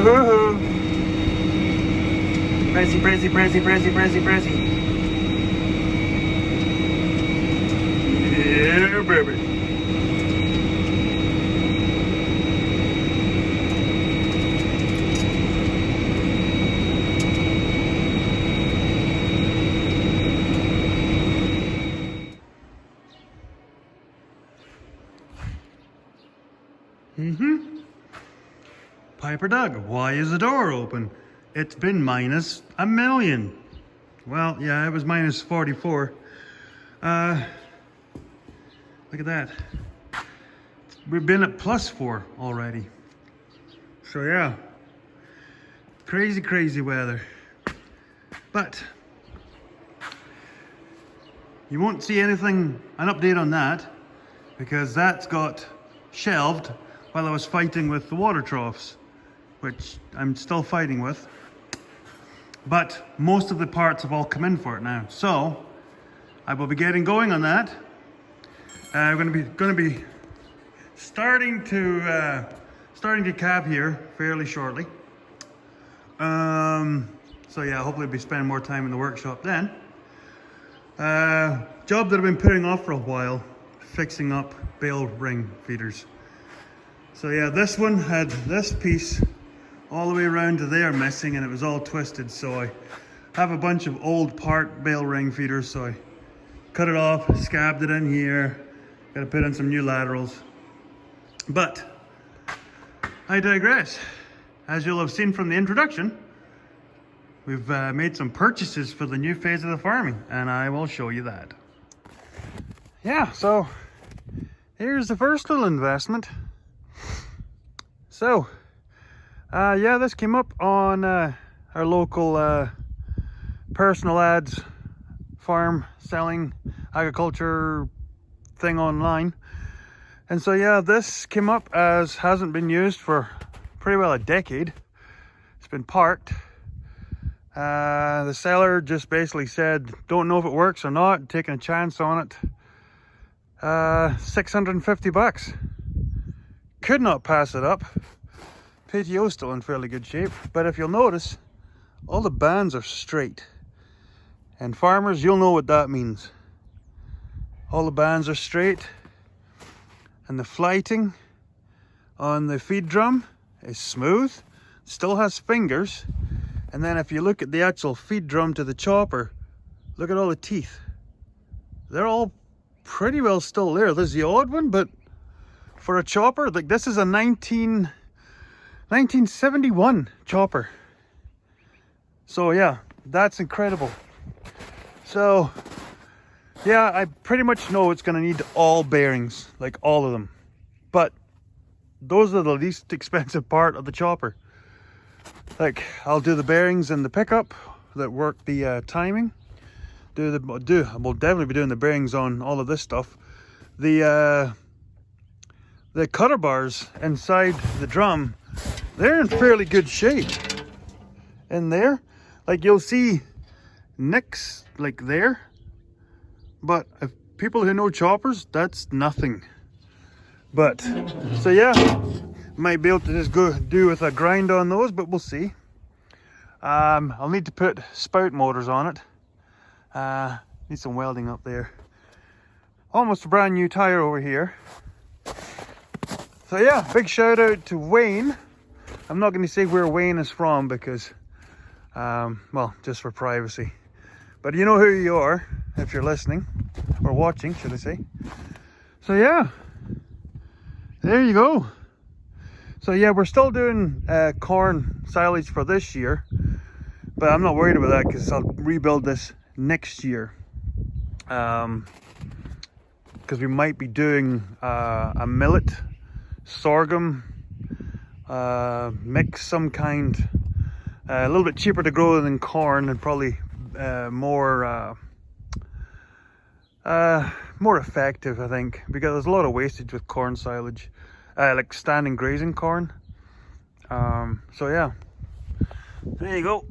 Woohoo! Pressy, pressy, pressy, pressy, pressy, pressy. Yeah, baby. Piper Doug, why is the door open? It's been minus a million. Well, yeah, it was minus 44. Look at that. We've been at plus 4 already. So yeah, crazy, crazy weather. But you won't see an update on that, because that's got shelved while I was fighting with the water troughs, which I'm still fighting with. But most of the parts have all come in for it now. So I will be getting going on that. I'm going to be starting to cab here fairly shortly. So yeah, hopefully I'll be spending more time in the workshop then. Job that I've been putting off for a while, fixing up bale ring feeders. So yeah, this one had this piece all the way around to there missing, and it was all twisted. So I have a bunch of old part bale ring feeders, so I cut it off, scabbed it in here, got to put in some new laterals. But I digress. As you'll have seen from the introduction, we've made some purchases for the new phase of the farming, and I will show you that. Yeah, so here's the first little investment. So yeah, this came up on our local personal ads farm selling agriculture thing online. And so yeah, this came up as hasn't been used for pretty well a decade. It's been parked. The seller just basically said, don't know if it works or not, taking a chance on it. 650 bucks. Could not pass it up. PTO's still in fairly good shape, but if you'll notice, all the bands are straight. And farmers, you'll know what that means. All the bands are straight, and the flighting on the feed drum is smooth, still has fingers. And then if you look at the actual feed drum to the chopper, look at all the teeth. They're all pretty well still there. There's the odd one, but for a chopper, like this is a 1971 chopper. So yeah, that's incredible. So yeah, I pretty much know it's going to need all bearings, like all of them. But those are the least expensive part of the chopper. Like, I'll do the bearings in the pickup that work the timing. We'll definitely be doing the bearings on all of this stuff. The cutter bars inside the drum, they're in fairly good shape. In there, like you'll see nicks like there. But if people who know choppers, that's nothing. But, so yeah, might be able to just go do with a grind on those, but we'll see. I'll need to put spout motors on it. Need some welding up there. Almost a brand new tire over here. So yeah, big shout out to Wayne. I'm not going to say where Wayne is from because, well, just for privacy. But you know who you are if you're listening, or watching, should I say. So yeah, there you go. So yeah, we're still doing corn silage for this year, but I'm not worried about that because I'll rebuild this next year. Because we might be doing a millet, sorghum mix, some kind. A little bit cheaper to grow than corn, and probably more effective, I think, because there's a lot of wastage with corn silage, like standing grazing corn. So yeah, there you go.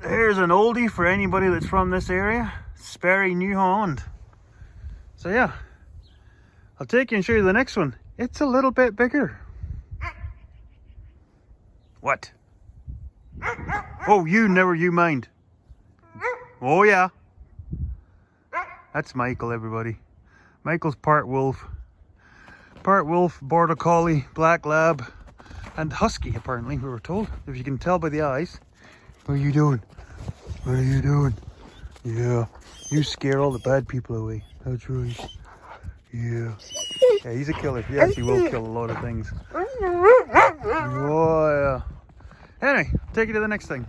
Here's an oldie for anybody that's from this area, Sperry, New Holland. So yeah, I'll take you and show you the next one. It's a little bit bigger. What? Oh, you never you mind. Oh yeah. That's Michael, everybody. Michael's part wolf, border collie, black lab, and husky, apparently, we were told. If you can tell by the eyes. What are you doing? What are you doing? Yeah, you scare all the bad people away. That's right. Yeah. Yeah, he's a killer. He actually will kill a lot of things. Oh, yeah. Anyway, take you to the next thing.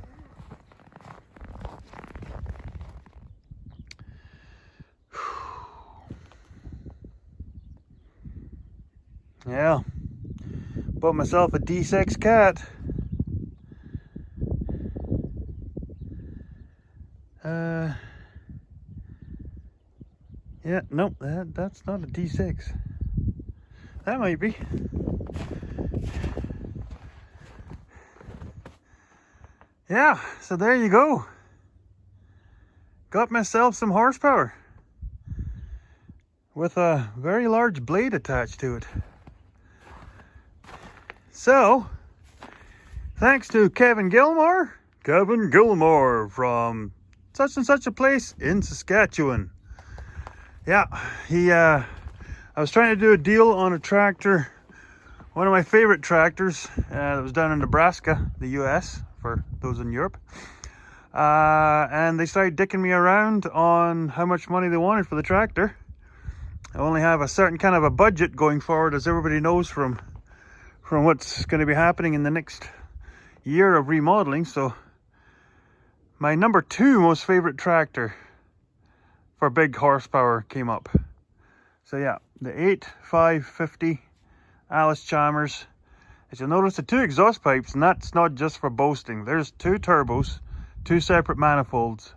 Yeah. Bought myself a D6 cat. Yeah, nope, that's not a D6. That might be. Yeah, so there you go. Got myself some horsepower with a very large blade attached to it. So, thanks to Kevin Gilmore from such and such a place in Saskatchewan. Yeah, I was trying to do a deal on a tractor, one of my favorite tractors that was down in Nebraska, the US, for those in Europe. And they started dicking me around on how much money they wanted for the tractor. I only have a certain kind of a budget going forward, as everybody knows from what's going to be happening in the next year of remodeling. So my number 2 most favorite tractor for big horsepower came up. So yeah, the 8550 Alice Chalmers. As you'll notice, the 2 exhaust pipes, and that's not just for boasting. There's 2 turbos, 2 separate manifolds,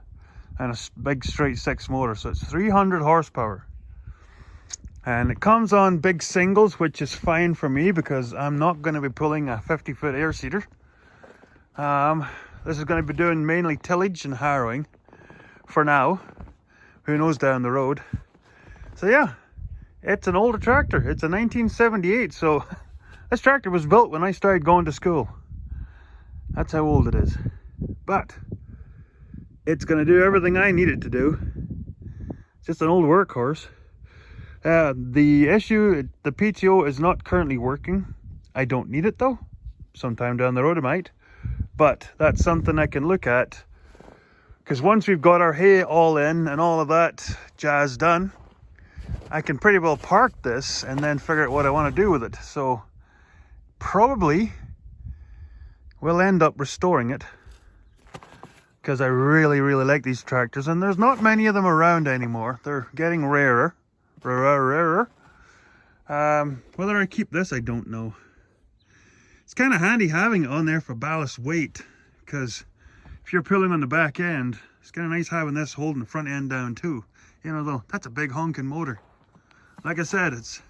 and a big straight 6 motor. So it's 300 horsepower. And it comes on big singles, which is fine for me because I'm not going to be pulling a 50-foot air seeder. This is going to be doing mainly tillage and harrowing for now. Who knows down the road. So yeah, it's an older tractor. It's a 1978, so this tractor was built when I started going to school. That's how old it is. But it's going to do everything I need it to do. It's just an old workhorse. The issue, the PTO is not currently working. I don't need it though. Sometime down the road I might. But that's something I can look at. Because once we've got our hay all in and all of that jazz done, I can pretty well park this and then figure out what I want to do with it. So probably we'll end up restoring it, because I really, really like these tractors, and there's not many of them around anymore. They're getting rarer. Whether I keep this, I don't know. It's kind of handy having it on there for ballast weight, because if you're pulling on the back end, it's kind of nice having this holding the front end down too. You know, though, that's a big honking motor. Like I said, it's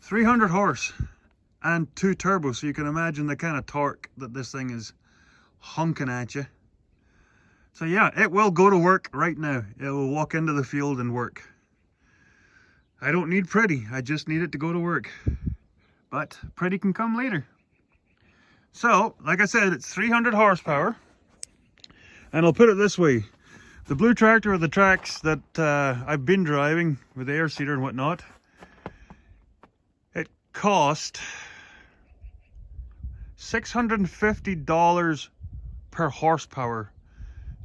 300 horse and 2 turbos, so you can imagine the kind of torque that this thing is honking at you. So yeah, it will go to work right now. It will walk into the field and work. I don't need pretty, I just need it to go to work. But pretty can come later. So, like I said, it's 300 horsepower. And I'll put it this way. The blue tractor are the tracks that I've been driving with the air seeder and whatnot. It cost $650 per horsepower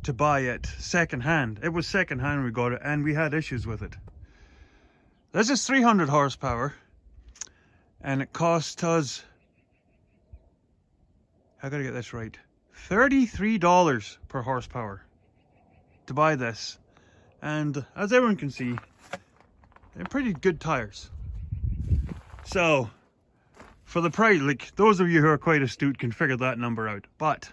to buy it secondhand. It was secondhand when we got it, and we had issues with it. This is 300 horsepower, and it cost us, I gotta get this right, $33 per horsepower to buy this. And as everyone can see, they're pretty good tires. So for the price, like, those of you who are quite astute can figure that number out. But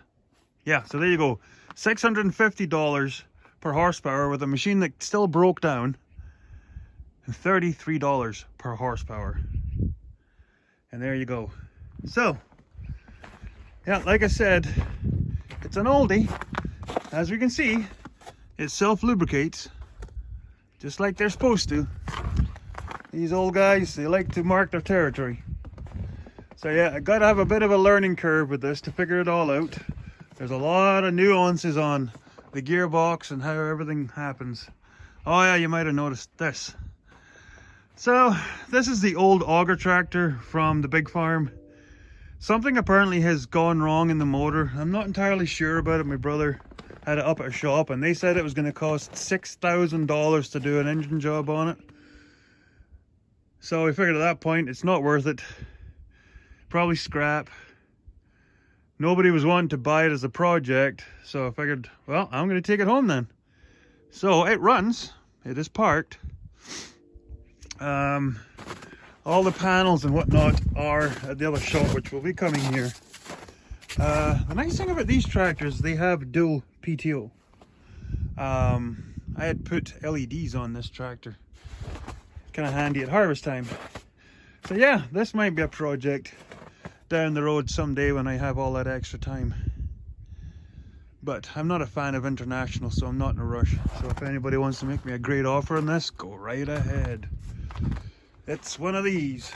yeah, so there you go, $650 per horsepower with a machine that still broke down, and $33 per horsepower. And there you go. So yeah, like I said, it's an oldie. As we can see, it self-lubricates just like they're supposed to. These old guys, they like to mark their territory. So yeah, I gotta have a bit of a learning curve with this to figure it all out. There's a lot of nuances on the gearbox and how everything happens. Oh yeah, you might have noticed this. So this is the old auger tractor from the big farm. Something apparently has gone wrong in the motor. I'm not entirely sure about it. My brother had it up at a shop and they said it was going to cost $6,000 to do an engine job on it. So we figured at that point it's not worth it. Probably scrap. Nobody was wanting to buy it as a project, so I figured, well, I'm going to take it home then. So it runs. It is parked. All the panels and whatnot are at the other shop, which will be coming here. The nice thing about these tractors, they have dual PTO. I had put LEDs on this tractor. Kind of handy at harvest time. So yeah, this might be a project down the road someday when I have all that extra time. But I'm not a fan of International, so I'm not in a rush. So if anybody wants to make me a great offer on this, go right ahead. It's one of these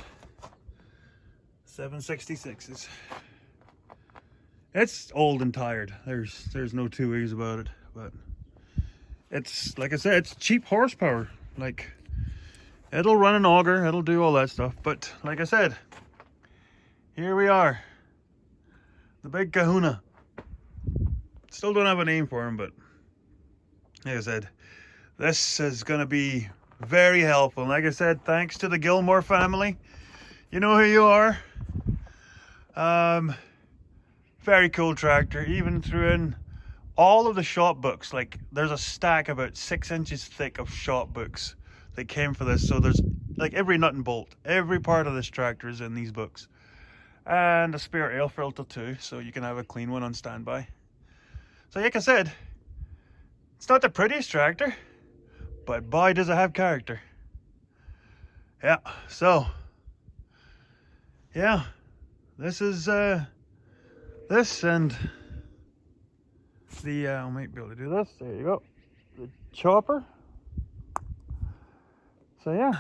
766s. It's old and tired. There's no two ways about it. But it's, like I said, it's cheap horsepower. Like, it'll run an auger, it'll do all that stuff. But like I said, here we are, the big kahuna. Still don't have a name for him, but like I said, this is going to be very helpful. And like I said, thanks to the Gilmore family. You know who you are. Very cool tractor. Even threw in all of the shop books. Like, there's a stack about 6 inches thick of shop books that came for this. So there's like every nut and bolt, every part of this tractor is in these books. And a spare air filter too, so you can have a clean one on standby. So like I said, it's not the prettiest tractor, but boy does it have character. Yeah, so yeah, this is this and the I might be able to do this. There you go, the chopper. So yeah,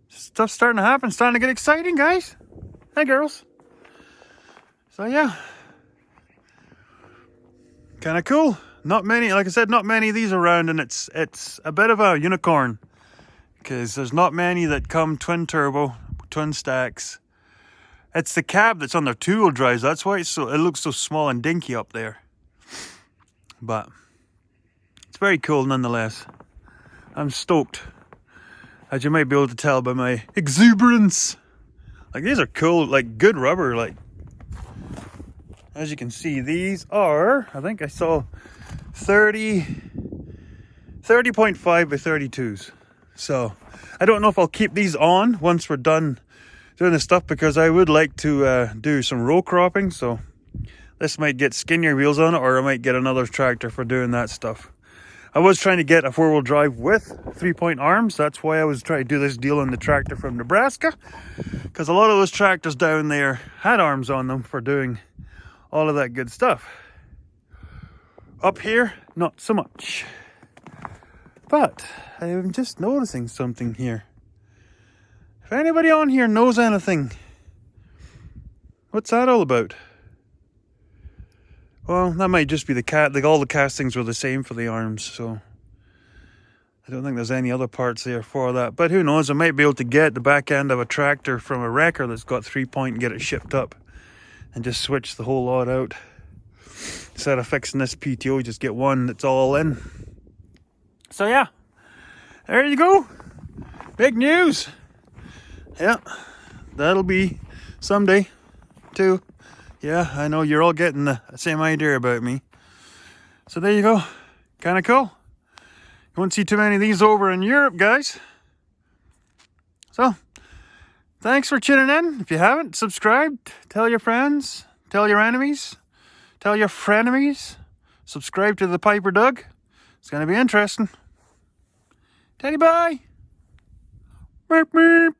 stuff's starting to happen, starting to get exciting, guys. Hey girls. So yeah, kind of cool. Not many, like I said, not many of these around, and it's a bit of a unicorn because there's not many that come twin turbo, twin stacks. It's the cab that's on their two-wheel drives. That's why it looks so small and dinky up there. But it's very cool nonetheless. I'm stoked, as you might be able to tell by my exuberance. Like, these are cool, like good rubber, like. As you can see, these are, I think I saw 30.5 by 32s. So I don't know if I'll keep these on once we're done doing this stuff, because I would like to do some row cropping. So this might get skinnier wheels on it, or I might get another tractor for doing that stuff. I was trying to get a 4-wheel drive with 3-point arms. That's why I was trying to do this deal on the tractor from Nebraska, because a lot of those tractors down there had arms on them for doing all of that good stuff. Up here, not so much. But I'm just noticing something here. If anybody on here knows anything, what's that all about? Well, that might just be like all the castings were the same for the arms, so I don't think there's any other parts there for that. But who knows, I might be able to get the back end of a tractor from a wrecker that's got 3-point and get it shipped up. And just switch the whole lot out. Instead of fixing this PTO, just get one that's all in. So yeah, there you go. Big news. Yeah, that'll be someday too. Yeah, I know you're all getting the same idea about me. So there you go. Kind of cool. You won't see too many of these over in Europe, guys. So thanks for tuning in. If you haven't subscribed, tell your friends, tell your enemies, tell your frenemies. Subscribe to the Piper Doug. It's going to be interesting. Teddy bye. Beep, beep.